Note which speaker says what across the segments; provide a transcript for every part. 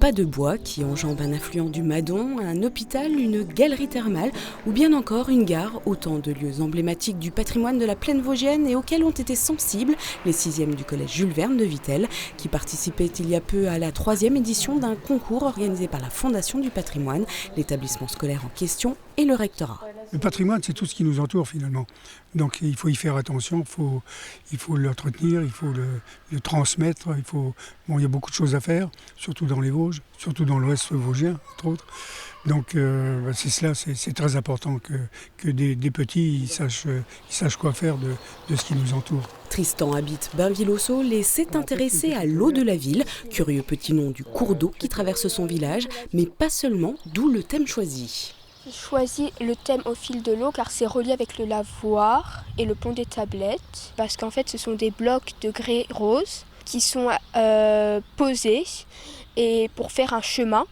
Speaker 1: pas de bois qui enjambe un affluent du Madon, un hôpital, une galerie thermale ou bien encore une gare, autant de lieux emblématiques du patrimoine de la plaine vosgienne et auxquels ont été sensibles les 6e du collège Jules Verne de Vittel, qui participaient il y a peu à la 3e édition d'un concours organisé par la Fondation du patrimoine, l'établissement scolaire en question et le rectorat.
Speaker 2: Le patrimoine, c'est tout ce qui nous entoure finalement. Donc il faut y faire attention, il faut l'entretenir, il faut le transmettre. Il y a beaucoup de choses à faire, surtout dans les Vosges, surtout dans l'Ouest vosgien, entre autres. Donc c'est très important que des petits ils sachent quoi faire de ce qui nous entoure.
Speaker 1: Tristan habite Bainville-au-Saule et s'est intéressé à l'eau de la ville, curieux petit nom du cours d'eau qui traverse son village, mais pas seulement, d'où le thème choisi.
Speaker 3: J'ai choisi le thème au fil de l'eau car c'est relié avec le lavoir et le pont des Tablettes. Parce qu'en fait ce sont des blocs de grès rose qui sont posés et pour faire un chemin.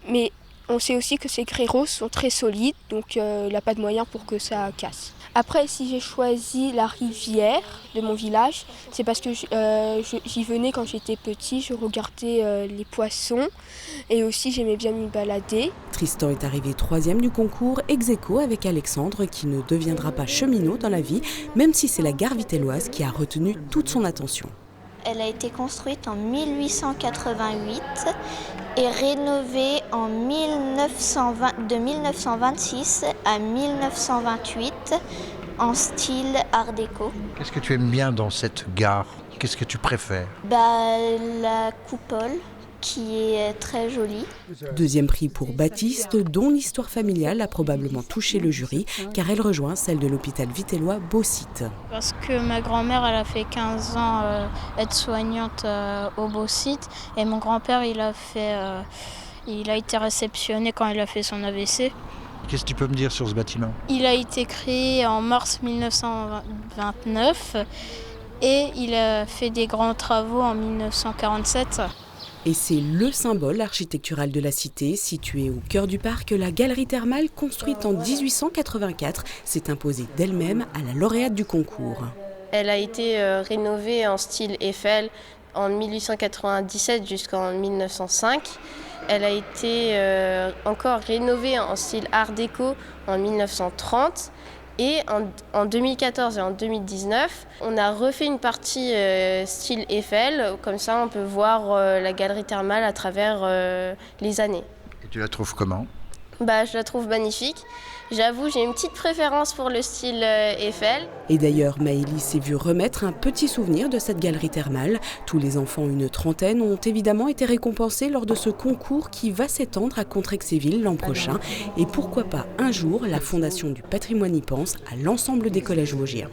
Speaker 3: Mais on sait aussi que ces grès roses sont très solides, donc il n'y a pas de moyen pour que ça casse. Après, si j'ai choisi la rivière de mon village, c'est parce que j'y venais quand j'étais petit, je regardais les poissons et aussi j'aimais bien m'y balader.
Speaker 1: Tristan est arrivé 3e du concours, ex aequo avec Alexandre, qui ne deviendra pas cheminot dans la vie, même si c'est la gare vittelloise qui a retenu toute son attention.
Speaker 4: Elle a été construite en 1888 et rénovée de 1926 à 1928 en style art déco.
Speaker 5: Qu'est-ce que tu aimes bien dans cette gare? Qu'est-ce que tu préfères?
Speaker 4: La coupole qui est très jolie.
Speaker 1: 2e prix pour Baptiste, dont l'histoire familiale a probablement touché le jury, car elle rejoint celle de l'hôpital vittellois Beausite.
Speaker 6: Parce que ma grand-mère, elle a fait 15 ans aide-soignante au Beausite, et mon grand-père, il a été réceptionné quand il a fait son AVC.
Speaker 5: Qu'est-ce que tu peux me dire sur ce bâtiment? Il
Speaker 6: a été créé en mars 1929 et il a fait des grands travaux en 1947.
Speaker 1: Et c'est le symbole architectural de la cité, située au cœur du parc. La galerie thermale, construite en 1884, s'est imposée d'elle-même à la lauréate du concours.
Speaker 7: Elle a été rénovée en style Eiffel en 1897 jusqu'en 1905. Elle a été encore rénovée en style art déco en 1930. Et en 2014 et en 2019, on a refait une partie style Eiffel. Comme ça, on peut voir la galerie thermale à travers les années.
Speaker 5: Et tu la trouves comment?
Speaker 7: Je la trouve magnifique. J'avoue, j'ai une petite préférence pour le style Eiffel.
Speaker 1: Et d'ailleurs, Maëlys s'est vue remettre un petit souvenir de cette galerie thermale. Tous les enfants, une trentaine, ont évidemment été récompensés lors de ce concours qui va s'étendre à Contrexéville l'an prochain. Et pourquoi pas un jour, la Fondation du patrimoine y pense à l'ensemble des collèges vosgiens.